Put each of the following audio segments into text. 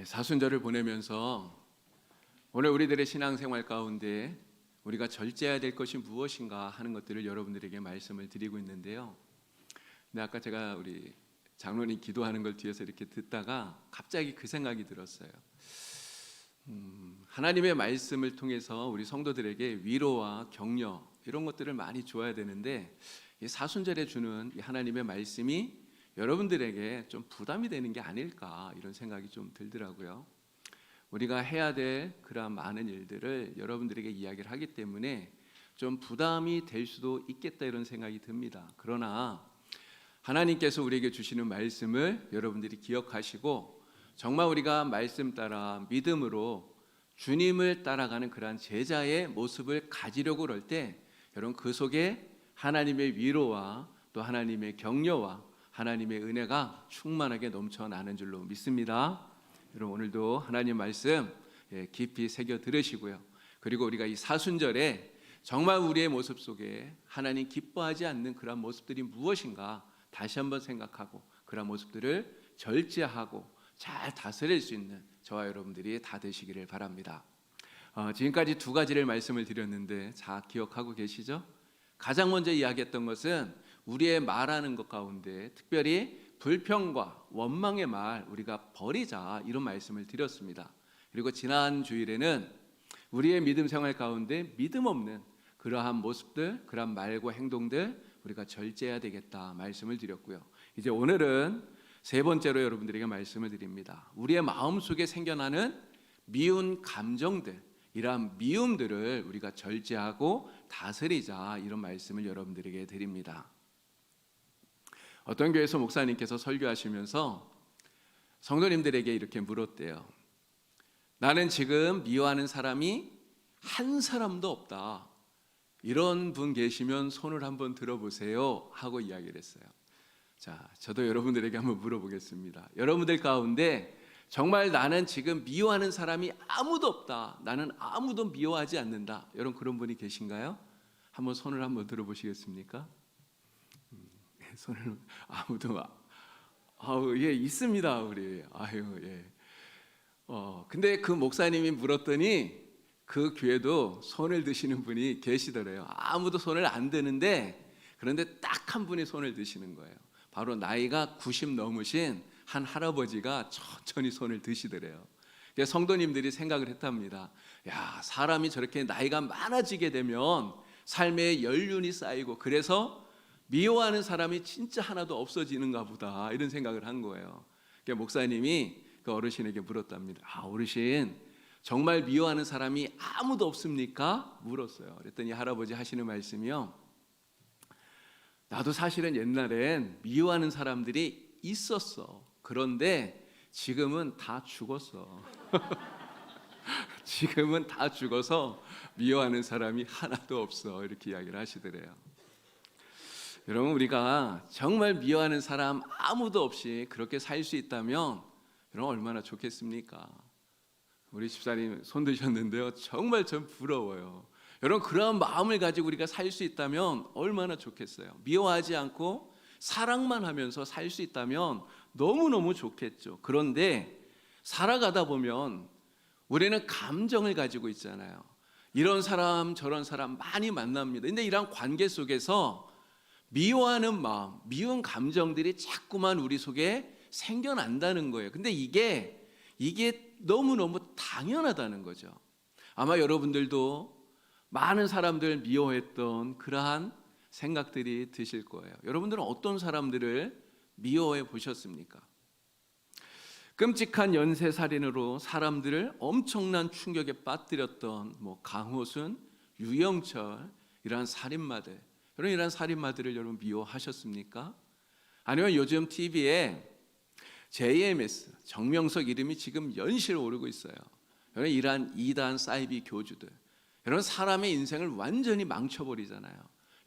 사순절을 보내면서 오늘 우리들의 신앙생활 가운데 우리가 절제해야 될 것이 무엇인가 하는 것들을 여러분들에게 말씀을 드리고 있는데요. 근데 아까 제가 우리 장로님 기도하는 걸 뒤에서 이렇게 듣다가 갑자기 그 생각이 들었어요. 하나님의 말씀을 통해서 우리 성도들에게 위로와 격려 이런 것들을 많이 줘야 되는데 이 사순절에 주는 이 하나님의 말씀이 여러분들에게 좀 부담이 되는 게 아닐까 이런 생각이 좀 들더라고요. 우리가 해야 될 그런 많은 일들을 여러분들에게 이야기를 하기 때문에 좀 부담이 될 수도 있겠다 이런 생각이 듭니다. 그러나 하나님께서 우리에게 주시는 말씀을 여러분들이 기억하시고 정말 우리가 말씀 따라 믿음으로 주님을 따라가는 그러한 제자의 모습을 가지려고 그럴 때 여러분 그 속에 하나님의 위로와 또 하나님의 격려와 하나님의 은혜가 충만하게 넘쳐나는 줄로 믿습니다. 여러분 오늘도 하나님 말씀 깊이 새겨 들으시고요. 그리고 우리가 이 사순절에 정말 우리의 모습 속에 하나님 기뻐하지 않는 그런 모습들이 무엇인가 다시 한번 생각하고 그런 모습들을 절제하고 잘 다스릴 수 있는 저와 여러분들이 다 되시기를 바랍니다. 지금까지 두 가지를 말씀을 드렸는데 잘 기억하고 계시죠? 가장 먼저 이야기했던 것은 우리의 말하는 것 가운데 특별히 불평과 원망의 말 우리가 버리자 이런 말씀을 드렸습니다. 그리고 지난 주일에는 우리의 믿음 생활 가운데 믿음 없는 그러한 모습들, 그러한 말과 행동들 우리가 절제해야 되겠다 말씀을 드렸고요. 이제 오늘은 세 번째로 여러분들에게 말씀을 드립니다. 우리의 마음속에 생겨나는 미운 감정들, 이러한 미움들을 우리가 절제하고 다스리자 이런 말씀을 여러분들에게 드립니다. 어떤 교회에서 목사님께서 설교하시면서 성도님들에게 이렇게 물었대요. 나는 지금 미워하는 사람이 한 사람도 없다. 이런 분 계시면 손을 한번 들어보세요 하고 이야기를 했어요. 자, 저도 여러분들에게 한번 물어보겠습니다. 여러분들 가운데 정말 나는 지금 미워하는 사람이 아무도 없다. 나는 아무도 미워하지 않는다. 여러분 그런 분이 계신가요? 한번 손을 한번 들어보시겠습니까? 손을 아무도 예 있습니다 우리 근데 그 목사님이 물었더니 그 교회도 손을 드시는 분이 계시더래요. 아무도 손을 안 드는데 그런데 딱 한 분이 손을 드시는 거예요. 바로 나이가 90 넘으신 한 할아버지가 천천히 손을 드시더래요. 성도님들이 생각을 했답니다. 야, 사람이 저렇게 나이가 많아지게 되면 삶의 연륜이 쌓이고 그래서 미워하는 사람이 진짜 하나도 없어지는가 보다 이런 생각을 한 거예요. 목사님이 그 어르신에게 물었답니다. 어르신 정말 미워하는 사람이 아무도 없습니까? 물었어요. 그랬더니 할아버지 하시는 말씀이요. 나도 사실은 옛날엔 미워하는 사람들이 있었어. 그런데 지금은 다 죽었어. 지금은 다 죽어서 미워하는 사람이 하나도 없어. 이렇게 이야기를 하시더래요. 여러분 우리가 정말 미워하는 사람 아무도 없이 그렇게 살 수 있다면 여러분 얼마나 좋겠습니까? 우리 집사님 손 드셨는데요. 정말 전 부러워요. 여러분 그런 마음을 가지고 우리가 살 수 있다면 얼마나 좋겠어요. 미워하지 않고 사랑만 하면서 살 수 있다면 너무너무 좋겠죠. 그런데 살아가다 보면 우리는 감정을 가지고 있잖아요. 이런 사람 저런 사람 많이 만납니다. 근데 이런 관계 속에서 미워하는 마음, 미운 감정들이 자꾸만 우리 속에 생겨난다는 거예요. 근데 이게 너무너무 당연하다는 거죠. 아마 여러분들도 많은 사람들 미워했던 그러한 생각들이 드실 거예요. 여러분들은 어떤 사람들을 미워해 보셨습니까? 끔찍한 연쇄살인으로 사람들을 엄청난 충격에 빠뜨렸던 강호순, 유영철 이러한 살인마들, 여러분 이러한 살인마들을 여러분 미워하셨습니까? 아니면 요즘 TV에 JMS, 정명석 이름이 지금 연실 오르고 있어요. 여러분 이러한 이단 사이비 교주들, 여러분 사람의 인생을 완전히 망쳐버리잖아요.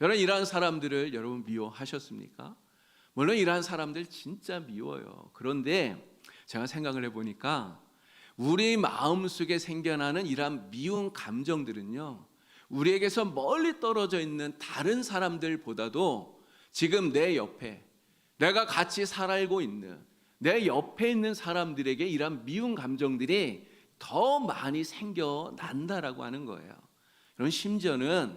여러분 이러한 사람들을 여러분 미워하셨습니까? 물론 이러한 사람들 진짜 미워요. 그런데 제가 생각을 해보니까 우리 마음속에 생겨나는 이러한 미운 감정들은요, 우리에게서 멀리 떨어져 있는 다른 사람들보다도 지금 내 옆에 내가 같이 살고 있는 내 옆에 있는 사람들에게 이런 미운 감정들이 더 많이 생겨난다라고 하는 거예요. 그런 심지어는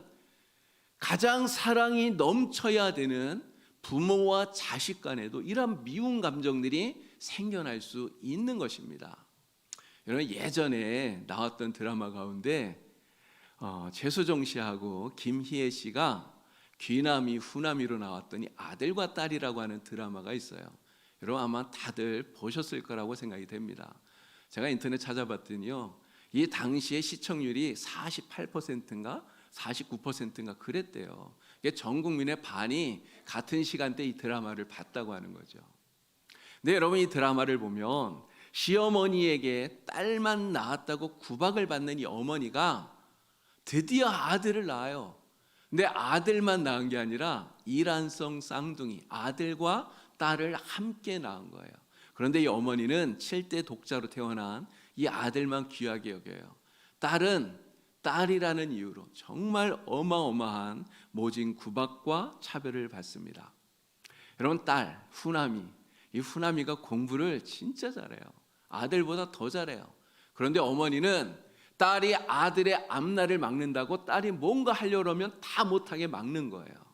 가장 사랑이 넘쳐야 되는 부모와 자식 간에도 이런 미운 감정들이 생겨날 수 있는 것입니다. 여러분, 예전에 나왔던 드라마 가운데 최수종 씨하고 김희애 씨가 귀남이 후남이로 나왔더니 아들과 딸이라고 하는 드라마가 있어요. 여러분 아마 다들 보셨을 거라고 생각이 됩니다. 제가 인터넷 찾아봤더니요, 이 당시의 시청률이 48%인가 49%인가 그랬대요. 이게 전 국민의 반이 같은 시간대 이 드라마를 봤다고 하는 거죠. 근데 여러분, 이 드라마를 보면 시어머니에게 딸만 낳았다고 구박을 받는 이 어머니가 드디어 아들을 낳아요. 근데 아들만 낳은 게 아니라 일란성 쌍둥이, 아들과 딸을 함께 낳은 거예요. 그런데 이 어머니는 7대 독자로 태어난 이 아들만 귀하게 여겨요. 딸은 딸이라는 이유로 정말 어마어마한 모진 구박과 차별을 받습니다. 여러분, 딸 후남이, 이 후남이가 공부를 진짜 잘해요. 아들보다 더 잘해요. 그런데 어머니는 딸이 아들의 앞날을 막는다고 딸이 뭔가 하려고 하면 다 못하게 막는 거예요.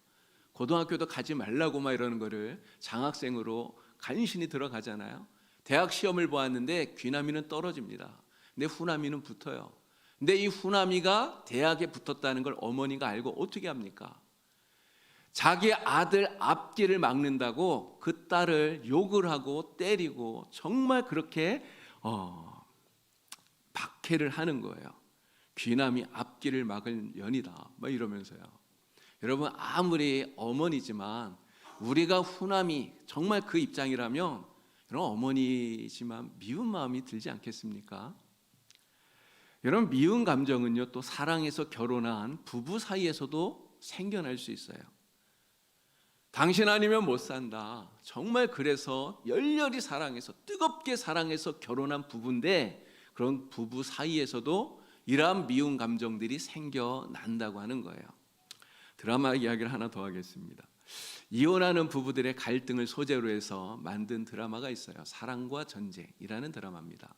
고등학교도 가지 말라고 막 이러는 거를 장학생으로 간신히 들어가잖아요. 대학 시험을 보았는데 귀남이는 떨어집니다. 근데 후남이는 붙어요. 근데 이 후남이가 대학에 붙었다는 걸 어머니가 알고 어떻게 합니까? 자기 아들 앞길을 막는다고 그 딸을 욕을 하고 때리고 정말 그렇게 박해를 하는 거예요. 귀남이 앞길을 막을 년이다 막 이러면서요. 여러분, 아무리 어머니지만 우리가 후남이 정말 그 입장이라면 여러분, 어머니지만 미운 마음이 들지 않겠습니까? 여러분, 미운 감정은요, 또 사랑해서 결혼한 부부 사이에서도 생겨날 수 있어요. 당신 아니면 못 산다, 정말 그래서 열렬히 사랑해서 뜨겁게 사랑해서 결혼한 부부인데 그런 부부 사이에서도 이러한 미운 감정들이 생겨난다고 하는 거예요. 드라마 이야기를 하나 더 하겠습니다. 이혼하는 부부들의 갈등을 소재로 해서 만든 드라마가 있어요. 사랑과 전쟁이라는 드라마입니다.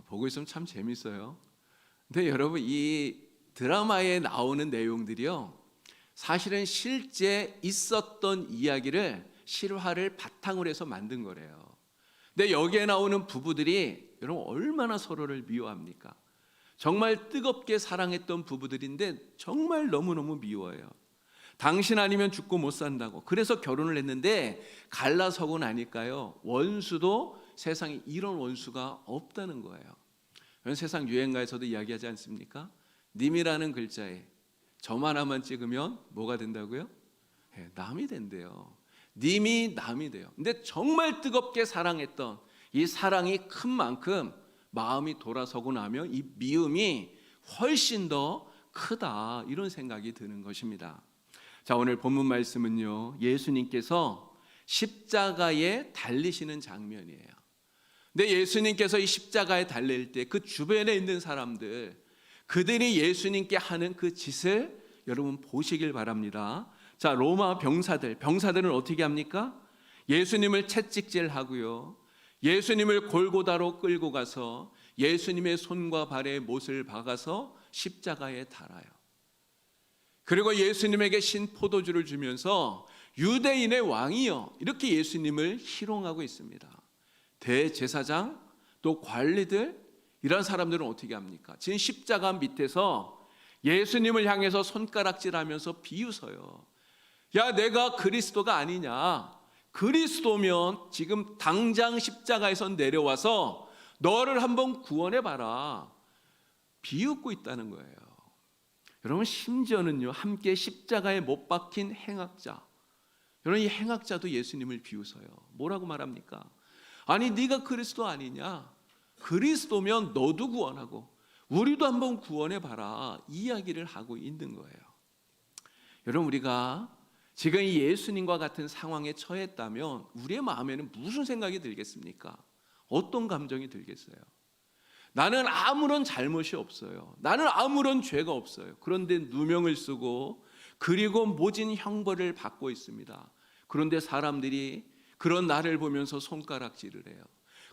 보고 있으면 참 재밌어요. 근데 여러분, 이 드라마에 나오는 내용들이요, 사실은 실제 있었던 이야기를 실화를 바탕으로 해서 만든 거래요. 근데 여기에 나오는 부부들이 여러분 얼마나 서로를 미워합니까? 정말 뜨겁게 사랑했던 부부들인데 정말 너무너무 미워요. 당신 아니면 죽고 못 산다고 그래서 결혼을 했는데 갈라서고 나니까요, 원수도 세상에 이런 원수가 없다는 거예요. 세상 유행가에서도 이야기하지 않습니까? 님이라는 글자에 점 하나만 찍으면 뭐가 된다고요? 남이 된대요. 님이 남이 돼요. 근데 정말 뜨겁게 사랑했던 이 사랑이 큰 만큼 마음이 돌아서고 나면 이 미움이 훨씬 더 크다, 이런 생각이 드는 것입니다. 자, 오늘 본문 말씀은요, 예수님께서 십자가에 달리시는 장면이에요. 근데 예수님께서 이 십자가에 달릴 때 그 주변에 있는 사람들, 그들이 예수님께 하는 그 짓을 여러분 보시길 바랍니다. 자, 로마 병사들은 어떻게 합니까? 예수님을 채찍질하고요, 예수님을 골고다로 끌고 가서 예수님의 손과 발에 못을 박아서 십자가에 달아요. 그리고 예수님에게 신 포도주를 주면서 유대인의 왕이여, 이렇게 예수님을 희롱하고 있습니다. 대제사장 또 관리들, 이런 사람들은 어떻게 합니까? 지금 십자가 밑에서 예수님을 향해서 손가락질하면서 비웃어요. 야, 내가 그리스도가 아니냐? 그리스도면 지금 당장 십자가에서 내려와서 너를 한번 구원해봐라, 비웃고 있다는 거예요. 여러분, 심지어는요, 함께 십자가에 못 박힌 행악자, 여러분, 이 행악자도 예수님을 비웃어요. 뭐라고 말합니까? 아니, 네가 그리스도 아니냐? 그리스도면 너도 구원하고 우리도 한번 구원해봐라, 이야기를 하고 있는 거예요. 여러분, 우리가 지금 이 예수님과 같은 상황에 처했다면 우리의 마음에는 무슨 생각이 들겠습니까? 어떤 감정이 들겠어요? 나는 아무런 잘못이 없어요. 나는 아무런 죄가 없어요. 그런데 누명을 쓰고 그리고 모진 형벌을 받고 있습니다. 그런데 사람들이 그런 나를 보면서 손가락질을 해요.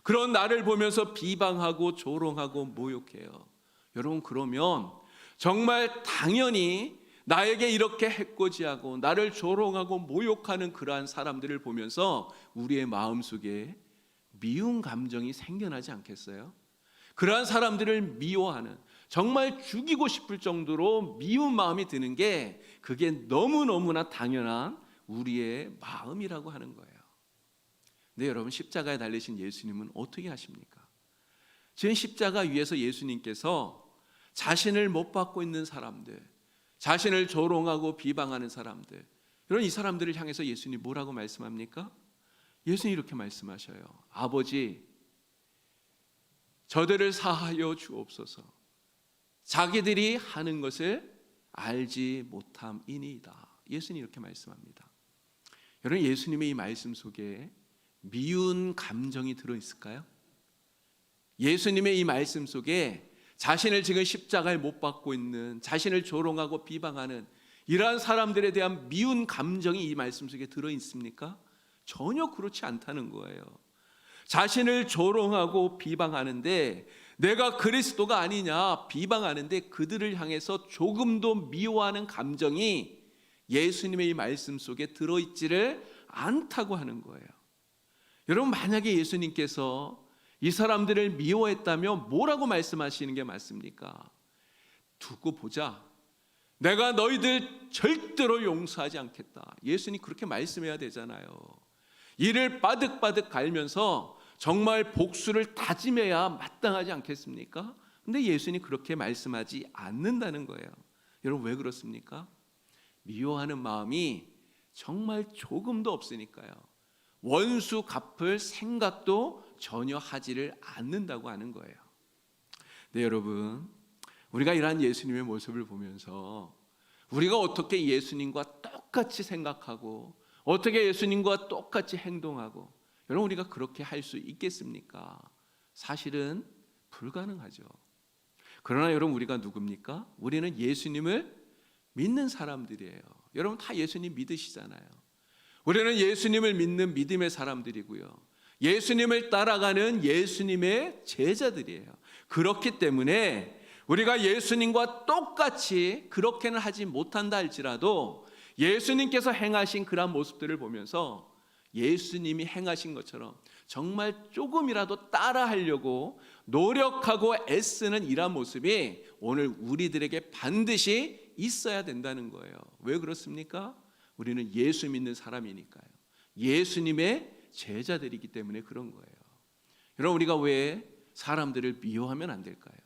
그런 나를 보면서 비방하고 조롱하고 모욕해요. 여러분, 그러면 정말 당연히 나에게 이렇게 해코지하고 나를 조롱하고 모욕하는 그러한 사람들을 보면서 우리의 마음속에 미운 감정이 생겨나지 않겠어요? 그러한 사람들을 미워하는, 정말 죽이고 싶을 정도로 미운 마음이 드는 게 그게 너무너무나 당연한 우리의 마음이라고 하는 거예요. 근데 여러분, 십자가에 달리신 예수님은 어떻게 하십니까? 지금 십자가 위에서 예수님께서 자신을 못 받고 있는 사람들, 자신을 조롱하고 비방하는 사람들, 이런 이 사람들을 향해서 예수님이 뭐라고 말씀합니까? 예수님이 이렇게 말씀하셔요. 아버지, 저들을 사하여 주옵소서. 자기들이 하는 것을 알지 못함이니이다. 예수님이 이렇게 말씀합니다. 여러분, 예수님의 이 말씀 속에 미운 감정이 들어있을까요? 예수님의 이 말씀 속에 자신을 지금 십자가에 못 박고 있는, 자신을 조롱하고 비방하는 이러한 사람들에 대한 미운 감정이 이 말씀 속에 들어있습니까? 전혀 그렇지 않다는 거예요. 자신을 조롱하고 비방하는데 내가 그리스도가 아니냐 비방하는데 그들을 향해서 조금도 미워하는 감정이 예수님의 이 말씀 속에 들어있지를 않다고 하는 거예요. 여러분, 만약에 예수님께서 이 사람들을 미워했다면 뭐라고 말씀하시는 게 맞습니까? 두고 보자. 내가 너희들 절대로 용서하지 않겠다. 예수님 그렇게 말씀해야 되잖아요. 이를 바득바득 갈면서 정말 복수를 다짐해야 마땅하지 않겠습니까? 근데 예수님이 그렇게 말씀하지 않는다는 거예요. 여러분, 왜 그렇습니까? 미워하는 마음이 정말 조금도 없으니까요. 원수 갚을 생각도 전혀 하지를 않는다고 하는 거예요. 네, 여러분, 우리가 이러한 예수님의 모습을 보면서 우리가 어떻게 예수님과 똑같이 생각하고 어떻게 예수님과 똑같이 행동하고, 여러분, 우리가 그렇게 할 수 있겠습니까? 사실은 불가능하죠. 그러나 여러분, 우리가 누굽니까? 우리는 예수님을 믿는 사람들이에요. 여러분, 다 예수님 믿으시잖아요. 우리는 예수님을 믿는 믿음의 사람들이고요, 예수님을 따라가는 예수님의 제자들이에요. 그렇기 때문에 우리가 예수님과 똑같이 그렇게는 하지 못한다 할지라도 예수님께서 행하신 그런 모습들을 보면서 예수님이 행하신 것처럼 정말 조금이라도 따라하려고 노력하고 애쓰는 이러한 모습이 오늘 우리들에게 반드시 있어야 된다는 거예요. 왜 그렇습니까? 우리는 예수 믿는 사람이니까요. 예수님의 제자들이기 때문에 그런 거예요. 여러분, 우리가 왜 사람들을 미워하면 안 될까요?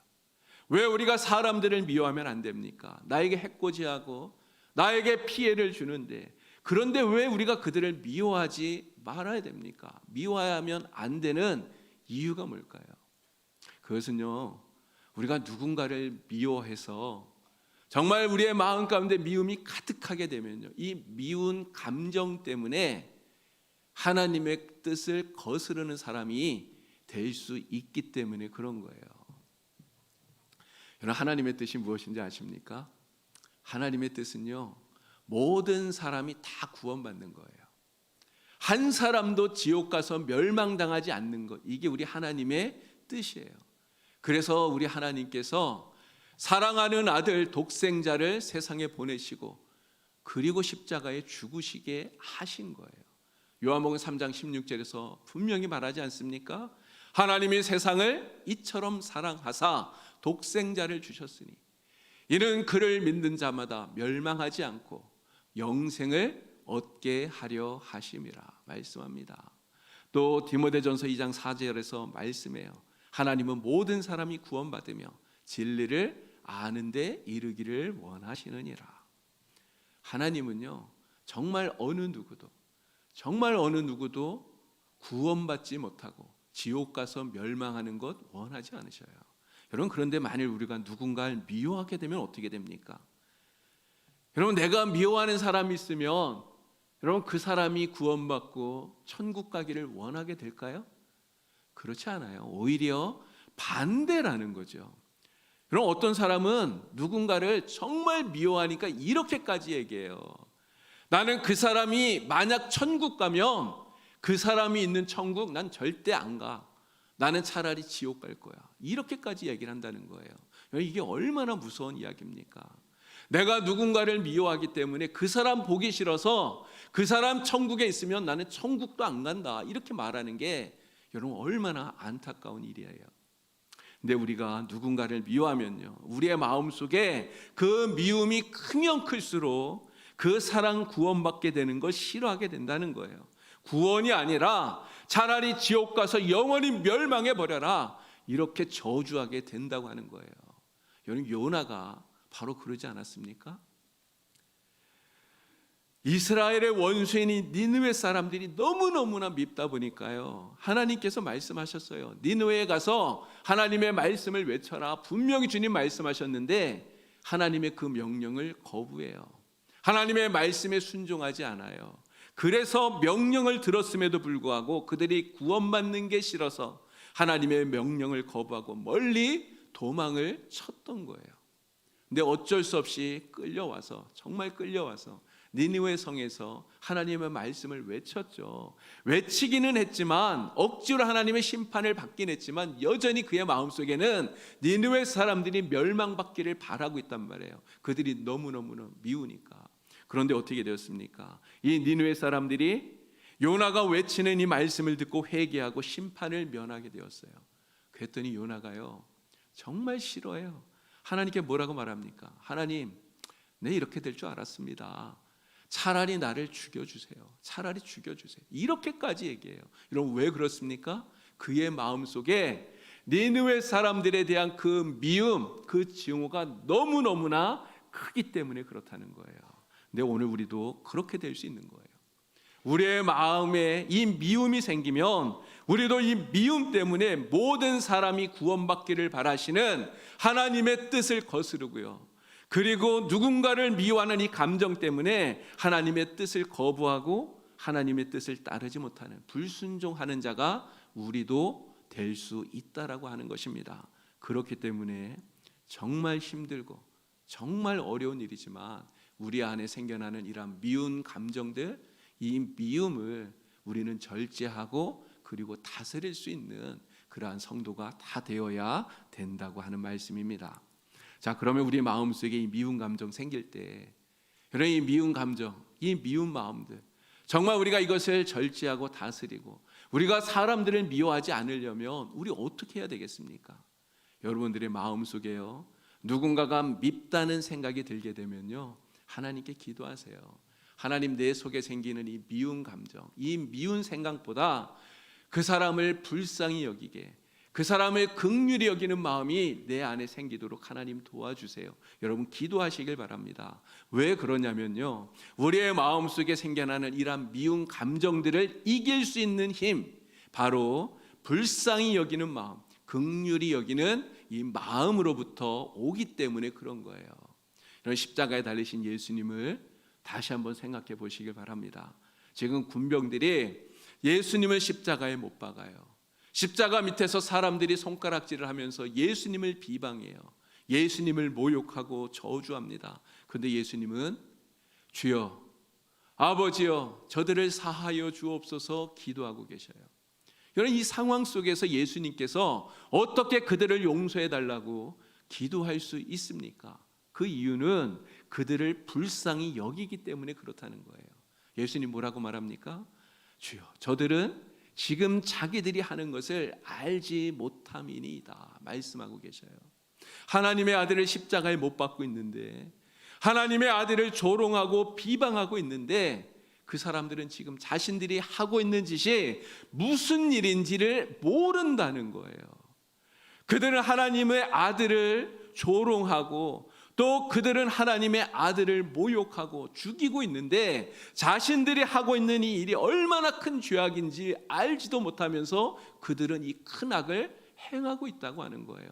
왜 우리가 사람들을 미워하면 안 됩니까? 나에게 해코지하고 나에게 피해를 주는데, 그런데 왜 우리가 그들을 미워하지 말아야 됩니까? 미워하면 안 되는 이유가 뭘까요? 그것은요, 우리가 누군가를 미워해서 정말 우리의 마음 가운데 미움이 가득하게 되면요, 이 미운 감정 때문에 하나님의 뜻을 거스르는 사람이 될 수 있기 때문에 그런 거예요. 여러분, 하나님의 뜻이 무엇인지 아십니까? 하나님의 뜻은요, 모든 사람이 다 구원받는 거예요. 한 사람도 지옥 가서 멸망당하지 않는 것, 이게 우리 하나님의 뜻이에요. 그래서 우리 하나님께서 사랑하는 아들 독생자를 세상에 보내시고 그리고 십자가에 죽으시게 하신 거예요. 요한복음 3장 16절에서 분명히 말하지 않습니까? 하나님이 세상을 이처럼 사랑하사 독생자를 주셨으니 이는 그를 믿는 자마다 멸망하지 않고 영생을 얻게 하려 하심이라 말씀합니다. 또 디모데전서 2장 4절에서 말씀해요. 하나님은 모든 사람이 구원받으며 진리를 아는 데 이르기를 원하시느니라. 하나님은요, 정말 어느 누구도 구원받지 못하고 지옥 가서 멸망하는 것 원하지 않으셔요. 여러분, 그런데 만일 우리가 누군가를 미워하게 되면 어떻게 됩니까? 여러분, 내가 미워하는 사람이 있으면 여러분, 그 사람이 구원받고 천국 가기를 원하게 될까요? 그렇지 않아요. 오히려 반대라는 거죠. 여러분, 어떤 사람은 누군가를 정말 미워하니까 이렇게까지 얘기해요. 나는 그 사람이 만약 천국 가면 그 사람이 있는 천국 난 절대 안 가. 나는 차라리 지옥 갈 거야. 이렇게까지 얘기를 한다는 거예요. 이게 얼마나 무서운 이야기입니까? 내가 누군가를 미워하기 때문에 그 사람 보기 싫어서 그 사람 천국에 있으면 나는 천국도 안 간다. 이렇게 말하는 게 여러분 얼마나 안타까운 일이에요. 근데 우리가 누군가를 미워하면요, 우리의 마음속에 그 미움이 크면 클수록 그 사람 구원받게 되는 걸 싫어하게 된다는 거예요. 구원이 아니라 차라리 지옥 가서 영원히 멸망해 버려라, 이렇게 저주하게 된다고 하는 거예요. 여러분, 요나가 바로 그러지 않았습니까? 이스라엘의 원수인 니느웨 사람들이 너무너무나 밉다 보니까요, 하나님께서 말씀하셨어요. 니느웨에 가서 하나님의 말씀을 외쳐라. 분명히 주님 말씀하셨는데 하나님의 그 명령을 거부해요. 하나님의 말씀에 순종하지 않아요. 그래서 명령을 들었음에도 불구하고 그들이 구원받는 게 싫어서 하나님의 명령을 거부하고 멀리 도망을 쳤던 거예요. 근데 어쩔 수 없이 끌려와서, 정말 끌려와서 니느웨 성에서 하나님의 말씀을 외쳤죠. 외치기는 했지만, 억지로 하나님의 심판을 받긴 했지만 여전히 그의 마음속에는 니느웨 사람들이 멸망받기를 바라고 있단 말이에요. 그들이 너무너무 미우니까. 그런데 어떻게 되었습니까? 이 니느웨 사람들이 요나가 외치는 이 말씀을 듣고 회개하고 심판을 면하게 되었어요. 그랬더니 요나가요, 정말 싫어해요. 하나님께 뭐라고 말합니까? 하나님, 네, 이렇게 될 줄 알았습니다. 차라리 나를 죽여주세요. 차라리 죽여주세요. 이렇게까지 얘기해요. 여러분, 왜 그렇습니까? 그의 마음속에 니느웨 사람들에 대한 그 미움, 그 증오가 너무너무나 크기 때문에 그렇다는 거예요. 근데 오늘 우리도 그렇게 될 수 있는 거예요. 우리의 마음에 이 미움이 생기면 우리도 이 미움 때문에 모든 사람이 구원받기를 바라시는 하나님의 뜻을 거스르고요, 그리고 누군가를 미워하는 이 감정 때문에 하나님의 뜻을 거부하고 하나님의 뜻을 따르지 못하는, 불순종하는 자가 우리도 될 수 있다라고 하는 것입니다. 그렇기 때문에 정말 힘들고 정말 어려운 일이지만 우리 안에 생겨나는 이러한 미운 감정들, 이 미움을 우리는 절제하고 그리고 다스릴 수 있는 그러한 성도가 다 되어야 된다고 하는 말씀입니다. 자, 그러면 우리 마음속에 이 미운 감정 생길 때, 여러분, 이 미운 감정, 이 미운 마음들, 정말 우리가 이것을 절제하고 다스리고 우리가 사람들을 미워하지 않으려면 우리 어떻게 해야 되겠습니까? 여러분들의 마음속에요, 누군가가 밉다는 생각이 들게 되면요, 하나님께 기도하세요. 하나님, 내 속에 생기는 이 미운 감정, 이 미운 생각보다 그 사람을 불쌍히 여기게, 그 사람을 긍휼히 여기는 마음이 내 안에 생기도록 하나님 도와주세요. 여러분, 기도하시길 바랍니다. 왜 그러냐면요, 우리의 마음속에 생겨나는 이러한 미운 감정들을 이길 수 있는 힘, 바로 불쌍히 여기는 마음, 긍휼히 여기는 이 마음으로부터 오기 때문에 그런 거예요. 이런 십자가에 달리신 예수님을 다시 한번 생각해 보시길 바랍니다. 지금 군병들이 예수님을 십자가에 못 박아요. 십자가 밑에서 사람들이 손가락질을 하면서 예수님을 비방해요. 예수님을 모욕하고 저주합니다. 그런데 예수님은 주여, 아버지여, 저들을 사하여 주옵소서 기도하고 계셔요. 여러분, 이 상황 속에서 예수님께서 어떻게 그들을 용서해 달라고 기도할 수 있습니까? 그 이유는 그들을 불쌍히 여기기 때문에 그렇다는 거예요. 예수님 뭐라고 말합니까? 주여, 저들은 지금 자기들이 하는 것을 알지 못함이니이다 말씀하고 계셔요. 하나님의 아들을 십자가에 못 박고 있는데, 하나님의 아들을 조롱하고 비방하고 있는데, 그 사람들은 지금 자신들이 하고 있는 짓이 무슨 일인지를 모른다는 거예요. 그들은 하나님의 아들을 조롱하고 또 그들은 하나님의 아들을 모욕하고 죽이고 있는데, 자신들이 하고 있는 이 일이 얼마나 큰 죄악인지 알지도 못하면서 그들은 이 큰 악을 행하고 있다고 하는 거예요.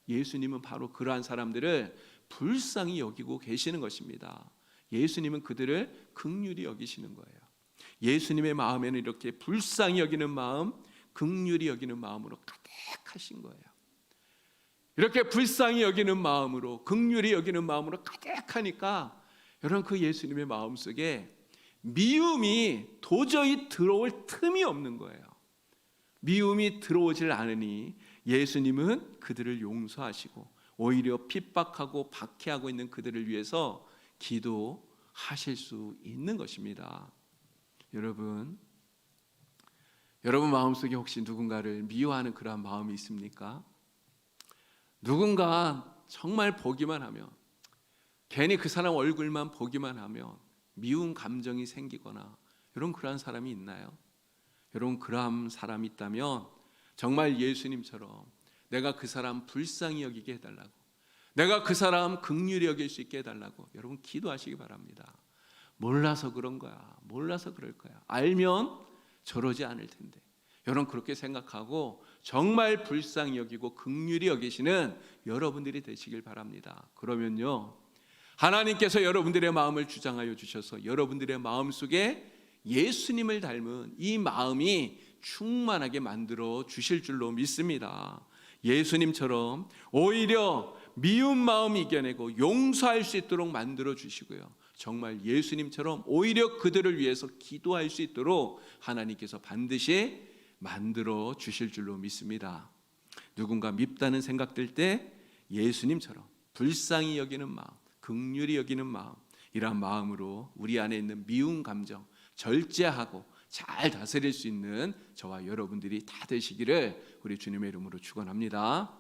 예수님은 바로 그러한 사람들을 불쌍히 여기고 계시는 것입니다. 예수님은 그들을 긍휼히 여기시는 거예요. 예수님의 마음에는 이렇게 불쌍히 여기는 마음, 긍휼히 여기는 마음으로 가득하신 거예요. 이렇게 불쌍히 여기는 마음으로, 긍휼히 여기는 마음으로 가득하니까 여러분, 그 예수님의 마음속에 미움이 도저히 들어올 틈이 없는 거예요. 미움이 들어오질 않으니 예수님은 그들을 용서하시고 오히려 핍박하고 박해하고 있는 그들을 위해서 기도하실 수 있는 것입니다. 여러분 마음속에 혹시 누군가를 미워하는 그러한 마음이 있습니까? 누군가 정말 보기만 하면, 괜히 그 사람 얼굴만 보기만 하면 미운 감정이 생기거나 이런 그러한 사람이 있나요? 여러분, 그러한 사람이 있다면 정말 예수님처럼 내가 그 사람 불쌍히 여기게 해달라고, 내가 그 사람 긍휼히 여길 수 있게 해달라고 여러분 기도하시기 바랍니다. 몰라서 그런 거야, 몰라서 그럴 거야, 알면 저러지 않을 텐데, 여러분 그렇게 생각하고 정말 불쌍히 여기고 긍휼히 여기시는 여러분들이 되시길 바랍니다. 그러면요, 하나님께서 여러분들의 마음을 주장하여 주셔서 여러분들의 마음속에 예수님을 닮은 이 마음이 충만하게 만들어 주실 줄로 믿습니다. 예수님처럼 오히려 미운 마음 이겨내고 용서할 수 있도록 만들어 주시고요, 정말 예수님처럼 오히려 그들을 위해서 기도할 수 있도록 하나님께서 반드시 만들어 주실 줄로 믿습니다. 누군가 밉다는 생각 들 때 예수님처럼 불쌍히 여기는 마음, 긍휼히 여기는 마음, 이러한 마음으로 우리 안에 있는 미운 감정 절제하고 잘 다스릴 수 있는 저와 여러분들이 다 되시기를 우리 주님의 이름으로 축원합니다.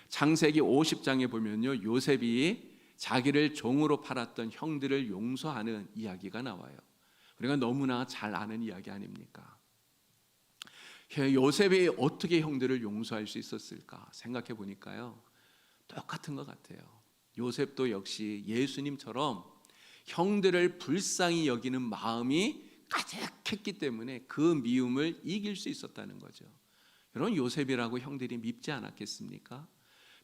창세기 50장에 보면요, 요셉이 자기를 종으로 팔았던 형들을 용서하는 이야기가 나와요. 우리가 너무나 잘 아는 이야기 아닙니까? 요셉이 어떻게 형들을 용서할 수 있었을까 생각해 보니까요, 똑같은 것 같아요. 요셉도 역시 예수님처럼 형들을 불쌍히 여기는 마음이 가득했기 때문에 그 미움을 이길 수 있었다는 거죠. 여러분, 요셉이라고 형들이 밉지 않았겠습니까?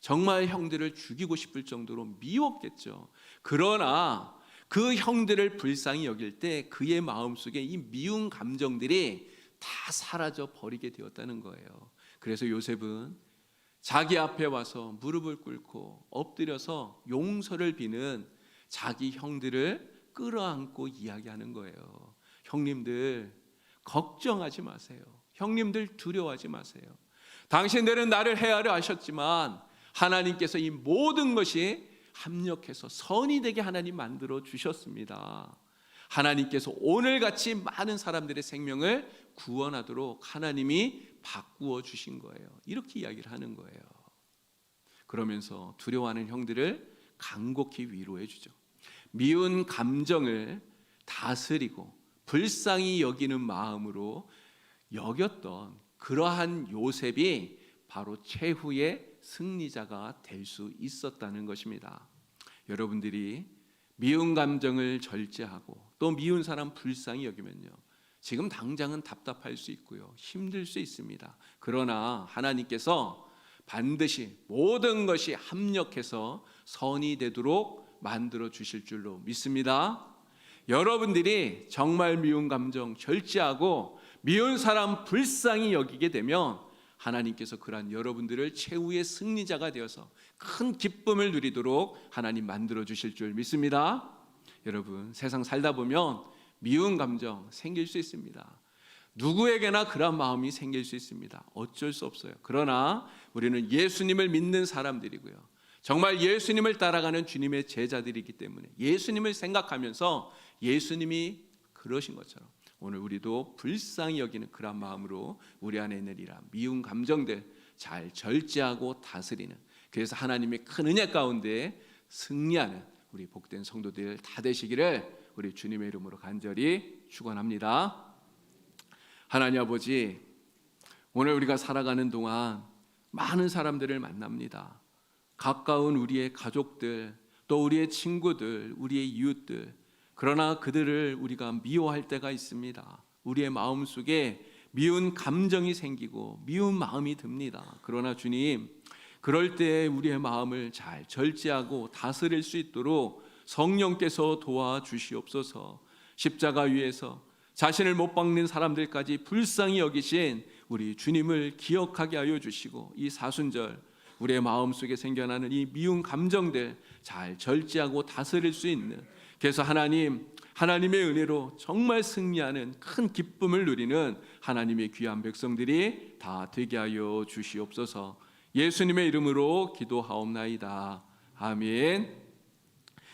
정말 형들을 죽이고 싶을 정도로 미웠겠죠. 그러나 그 형들을 불쌍히 여길 때 그의 마음속에 이 미운 감정들이 다 사라져 버리게 되었다는 거예요. 그래서 요셉은 자기 앞에 와서 무릎을 꿇고 엎드려서 용서를 비는 자기 형들을 끌어안고 이야기하는 거예요. 형님들 걱정하지 마세요. 형님들 두려워하지 마세요. 당신들은 나를 해하려 하셨지만 하나님께서 이 모든 것이 합력해서 선이 되게 하나님 만들어 주셨습니다. 하나님께서 오늘같이 많은 사람들의 생명을 구원하도록 하나님이 바꾸어 주신 거예요. 이렇게 이야기를 하는 거예요. 그러면서 두려워하는 형들을 간곡히 위로해 주죠. 미운 감정을 다스리고 불쌍히 여기는 마음으로 여겼던 그러한 요셉이 바로 최후의 승리자가 될 수 있었다는 것입니다. 여러분들이 미운 감정을 절제하고 또 미운 사람 불쌍히 여기면요, 지금 당장은 답답할 수 있고요, 힘들 수 있습니다. 그러나 하나님께서 반드시 모든 것이 합력해서 선이 되도록 만들어 주실 줄로 믿습니다. 여러분들이 정말 미운 감정 절제하고 미운 사람 불쌍히 여기게 되면 하나님께서 그러한 여러분들을 최후의 승리자가 되어서 큰 기쁨을 누리도록 하나님 만들어 주실 줄 믿습니다. 여러분, 세상 살다 보면 미운 감정 생길 수 있습니다. 누구에게나 그런 마음이 생길 수 있습니다. 어쩔 수 없어요. 그러나 우리는 예수님을 믿는 사람들이고요, 정말 예수님을 따라가는 주님의 제자들이기 때문에 예수님을 생각하면서 예수님이 그러신 것처럼 오늘 우리도 불쌍히 여기는 그런 마음으로 우리 안에 있는 이런 미운 감정들 잘 절제하고 다스리는, 그래서 하나님의 큰 은혜 가운데 승리하는 우리 복된 성도들 다 되시기를 우리 주님의 이름으로 간절히 축원합니다. 하나님 아버지, 오늘 우리가 살아가는 동안 많은 사람들을 만납니다. 가까운 우리의 가족들, 또 우리의 친구들, 우리의 이웃들, 그러나 그들을 우리가 미워할 때가 있습니다. 우리의 마음속에 미운 감정이 생기고 미운 마음이 듭니다. 그러나 주님, 그럴 때 우리의 마음을 잘 절제하고 다스릴 수 있도록 성령께서 도와주시옵소서. 십자가 위에서 자신을 못 박는 사람들까지 불쌍히 여기신 우리 주님을 기억하게 하여 주시고, 이 사순절 우리의 마음속에 생겨나는 이 미운 감정들 잘 절제하고 다스릴 수 있는, 그래서 하나님 하나님의 은혜로 정말 승리하는 큰 기쁨을 누리는 하나님의 귀한 백성들이 다 되게 하여 주시옵소서. 예수님의 이름으로 기도하옵나이다. 아멘.